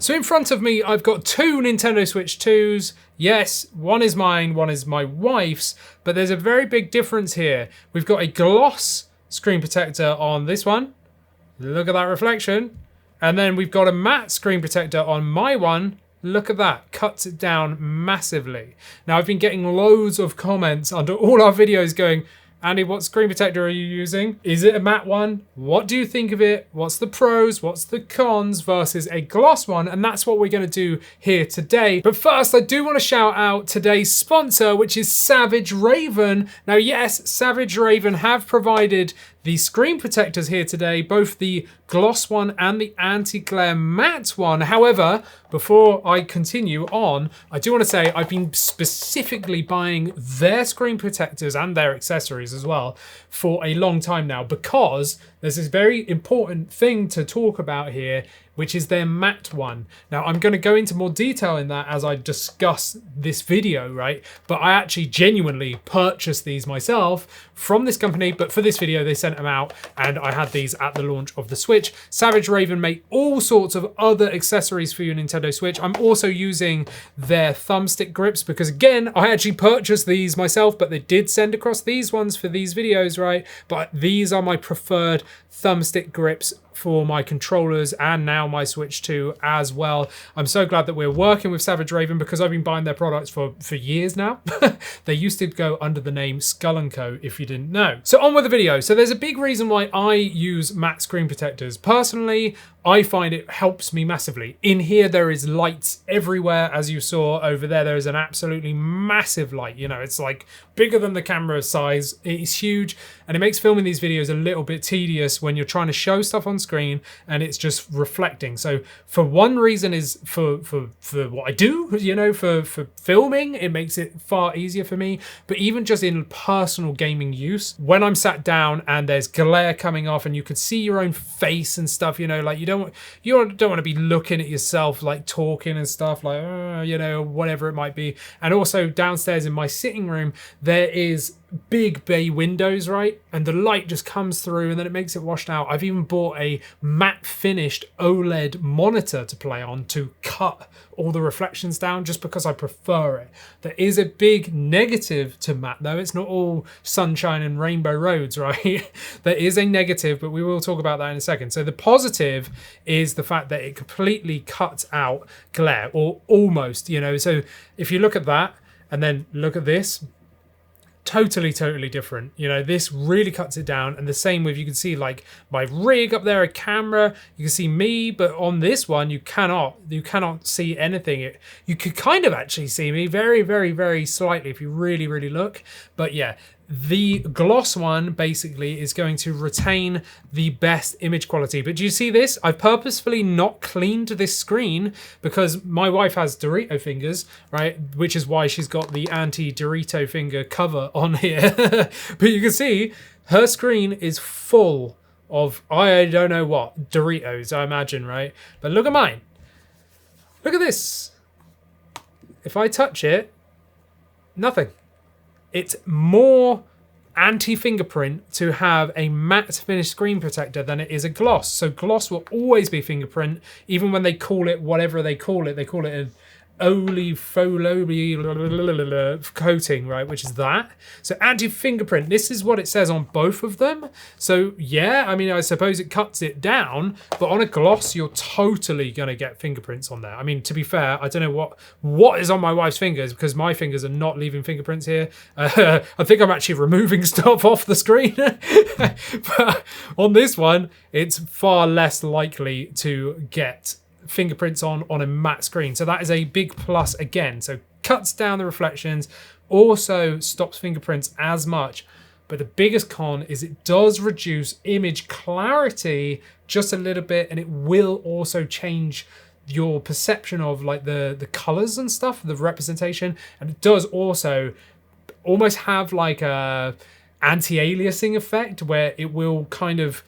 So in front of me, I've got two Nintendo Switch 2s. Yes, one is mine, one is my wife's, but there's a very big difference here. We've got a gloss screen protector on this one. Look at that reflection. And then we've got a matte screen protector on my one. Look at that, cuts it down massively. Now I've been getting loads of comments under all our videos going, Andy, what screen protector are you using? Is it a matte one? What do you think of it? What's the pros? What's the cons versus a gloss one? And that's what we're gonna do here today. But first, I do wanna shout out today's sponsor, which is Savage Raven. Now, yes, Savage Raven have provided the screen protectors here today, both the gloss one and the anti-glare matte one. However, before I continue on, I do want to say I've been specifically buying their screen protectors and their accessories as well for a long time now, because there's this very important thing to talk about here, which is their matte one. Now, I'm going to go into more detail in that as I discuss this video, right? But I actually genuinely purchased these myself from this company, but for this video, they sent them out and I had these at the launch of the Switch. Savage Raven make all sorts of other accessories for your Nintendo Switch. I'm also using their thumbstick grips because, again, I actually purchased these myself, but they did send across these ones for these videos, right? But these are my preferred thumbstick grips for my controllers and now my Switch 2 as well. I'm so glad that we're working with Savage Raven because I've been buying their products for years now. They used to go under the name Skull & Co, if you didn't know. So on with the video. So there's a big reason why I use matte screen protectors. Personally, I find it helps me massively. In here, there is lights everywhere. As you saw over there, there is an absolutely massive light. You know, it's like bigger than the camera size. It's huge. And it makes filming these videos a little bit tedious when you're trying to show stuff on screen and it's just reflecting. So for one reason is for what I do, you know, for filming, it makes it far easier for me. But even just in personal gaming use, when I'm sat down and there's glare coming off and you could see your own face and stuff, you know, like you don't want to be looking at yourself like talking and stuff like, you know, whatever it might be. And also downstairs in my sitting room, there is big bay windows, right? And the light just comes through and then it makes it washed out. I've even bought a matte finished OLED monitor to play on to cut all the reflections down just because I prefer it. There is a big negative to matte though. It's not all sunshine and rainbow roads, right? There is a negative, but we will talk about that in a second. So the positive is the fact that it completely cuts out glare, or almost, you know. So if you look at that and then look at this, totally different. You know, this really cuts it down. And the same with, you can see like my rig up there, a camera, you can see me, but on this one you cannot see anything. You could kind of actually see me very slightly if you really look. But yeah, the gloss one basically is going to retain the best image quality. But do you see this? I've purposefully not cleaned this screen because my wife has Dorito fingers, right? Which is why she's got the anti-Dorito finger cover on here. But you can see her screen is full of, I don't know what, Doritos, I imagine, right? But look at mine. Look at this. If I touch it, nothing. It's more anti-fingerprint to have a matte finished screen protector than it is a gloss. So gloss will always be fingerprint, even when they call it whatever they call it an oleophobia coating, right, which is that. So anti-fingerprint, this is what it says on both of them. So yeah, I mean, I suppose it cuts it down, but on a gloss, you're totally gonna get fingerprints on there. I mean, to be fair, I don't know what is on my wife's fingers because my fingers are not leaving fingerprints here. I think I'm actually removing stuff off the screen. But on this one, it's far less likely to get fingerprints on a matte screen. So that is a big plus again. So cuts down the reflections, also stops fingerprints as much. But the biggest con is it does reduce image clarity just a little bit, and it will also change your perception of like the colors and stuff, the representation. And it does also almost have like a anti-aliasing effect where it will kind of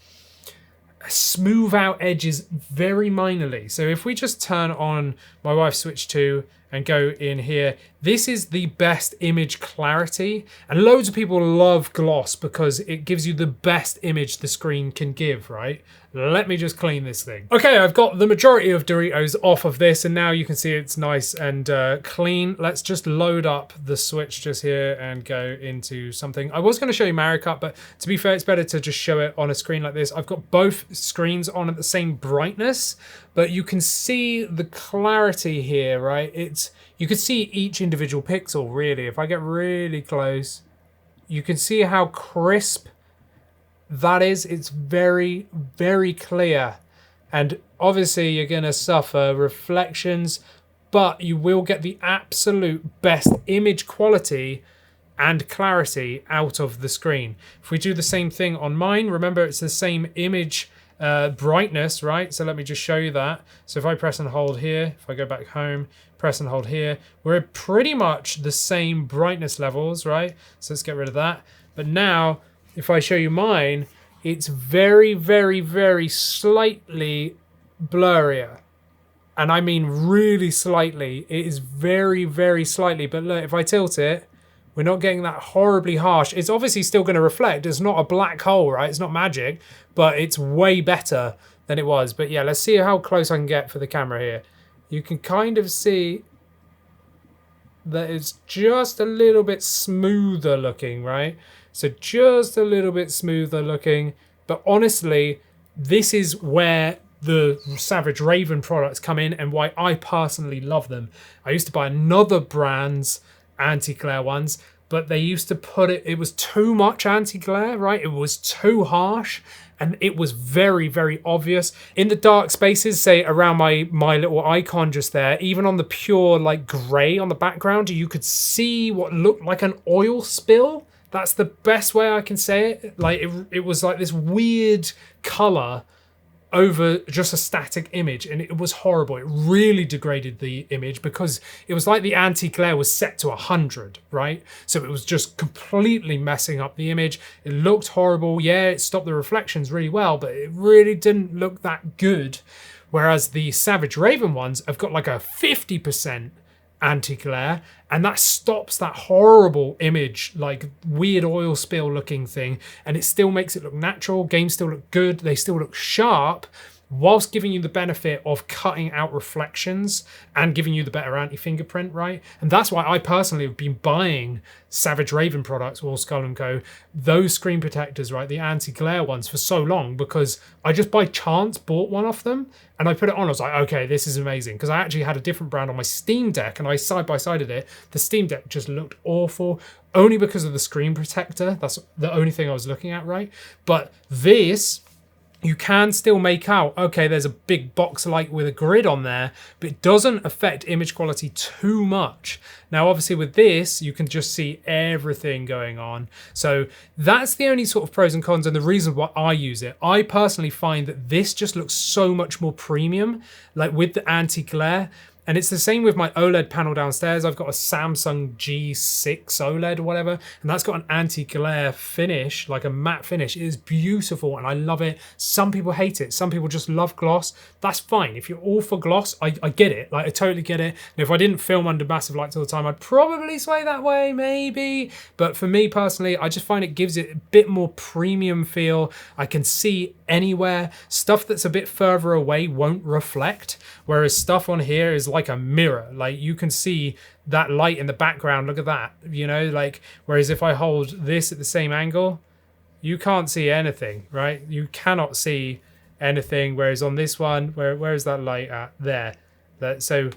smooth out edges very minorly. So if we just turn on my wife's Switch 2 and go in here. This is the best image clarity, and loads of people love gloss because it gives you the best image the screen can give, right? Let me just clean this thing. Okay, I've got the majority of Doritos off of this, and now you can see it's nice and clean. Let's just load up the Switch just here and go into something. I was going to show you Mario Kart, but to be fair, it's better to just show it on a screen like this. I've got both screens on at the same brightness, but you can see the clarity here, right? You can see each individual pixel, really. If I get really close, you can see how crisp that is. It's very, very clear. And obviously you're going to suffer reflections, but you will get the absolute best image quality and clarity out of the screen. If we do the same thing on mine, remember it's the same image brightness, right? So let me just show you that. So if I press and hold here, if I go back home, press and hold here, we're at pretty much the same brightness levels, right? So let's get rid of that. But now, if I show you mine, it's very, very, very slightly blurrier. And I mean really slightly. It is very, very slightly. But look, if I tilt it, we're not getting that horribly harsh. It's obviously still going to reflect. It's not a black hole, right? It's not magic, but it's way better than it was. But yeah, let's see how close I can get for the camera here. You can kind of see that it's just a little bit smoother looking, right? So just a little bit smoother looking. But honestly, this is where the Savage Raven products come in and why I personally love them. I used to buy another brand's anti-glare ones, but they used to put it was too much anti-glare, right? It was too harsh and it was very, very obvious. In the dark spaces, say around my little icon just there, even on the pure like gray on the background, you could see what looked like an oil spill. That's the best way I can say it. Like it was like this weird color over just a static image, and it was horrible. It really degraded the image because it was like the anti-glare was set to 100, right? So it was just completely messing up the image. It looked horrible. Yeah, it stopped the reflections really well, but it really didn't look that good. Whereas the Savage Raven ones have got like a 50% anti-glare, and that stops that horrible image, like weird oil spill looking thing, and it still makes it look natural. Games still look good, they still look sharp, whilst giving you the benefit of cutting out reflections and giving you the better anti-fingerprint, right? And that's why I personally have been buying Savage Raven products, or Skull & Co, those screen protectors, right, the anti-glare ones, for so long, because I just by chance bought one off them and I put it on. I was like, okay, this is amazing, because I actually had a different brand on my Steam Deck and I side-by-sided it. The Steam Deck just looked awful, only because of the screen protector. That's the only thing I was looking at, right? But this, you can still make out, okay, there's a big box light with a grid on there, but it doesn't affect image quality too much. Now, obviously with this, you can just see everything going on. So that's the only sort of pros and cons and the reason why I use it. I personally find that this just looks so much more premium, like with the anti-glare. And it's the same with my OLED panel downstairs. I've got a Samsung G6 OLED or whatever, and that's got an anti-glare finish, like a matte finish. It is beautiful and I love it. Some people hate it. Some people just love gloss. That's fine. If you're all for gloss, I get it. Like, I totally get it. And if I didn't film under massive lights all the time, I'd probably sway that way, maybe. But for me personally, I just find it gives it a bit more premium feel. I can see anywhere. Stuff that's a bit further away won't reflect, whereas stuff on here is like a mirror. Like, you can see that light in the background. Look at that, you know, like, whereas if I hold this at the same angle, you can't see anything, right? You cannot see anything, whereas on this one, where is that light at? There. So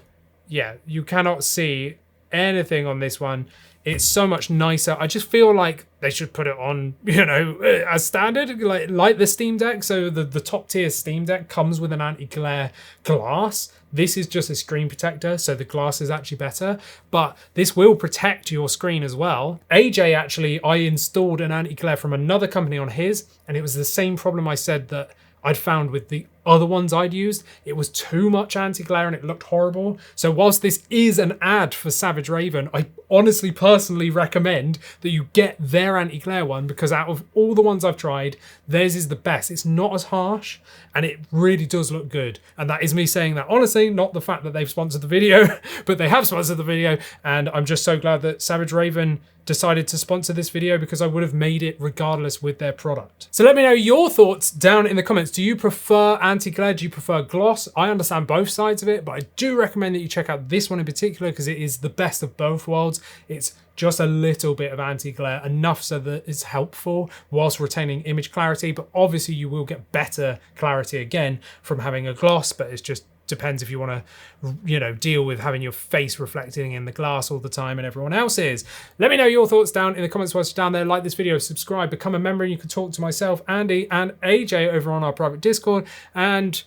yeah, you cannot see anything on this one. It's so much nicer. I just feel like they should put it on, you know, as standard, like the Steam Deck. So the top tier Steam Deck comes with an anti-glare glass. This is just a screen protector, so the glass is actually better, but this will protect your screen as well. AJ, actually, I installed an anti-glare from another company on his, and it was the same problem I said that I'd found with the other ones I'd used, it was too much anti-glare and it looked horrible. So whilst this is an ad for Savage Raven, I honestly personally recommend that you get their anti-glare one, because out of all the ones I've tried, theirs is the best. It's not as harsh and it really does look good. And that is me saying that honestly, not the fact that they've sponsored the video, but they have sponsored the video. And I'm just so glad that Savage Raven decided to sponsor this video, because I would have made it regardless with their product. So let me know your thoughts down in the comments. Do you prefer anti-glare? Do you prefer gloss? I understand both sides of it, but I do recommend that you check out this one in particular, because it is the best of both worlds. It's just a little bit of anti-glare, enough so that it's helpful whilst retaining image clarity, but obviously you will get better clarity again from having a gloss, but it's just depends if you want to, you know, deal with having your face reflecting in the glass all the time and everyone else's. Let me know your thoughts down in the comments whilst you're down there. Like this video, subscribe, become a member, and you can talk to myself, Andy, and AJ over on our private Discord. And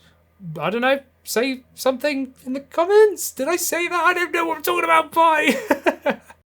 I don't know, say something in the comments. Did I say that? I don't know what I'm talking about. Bye.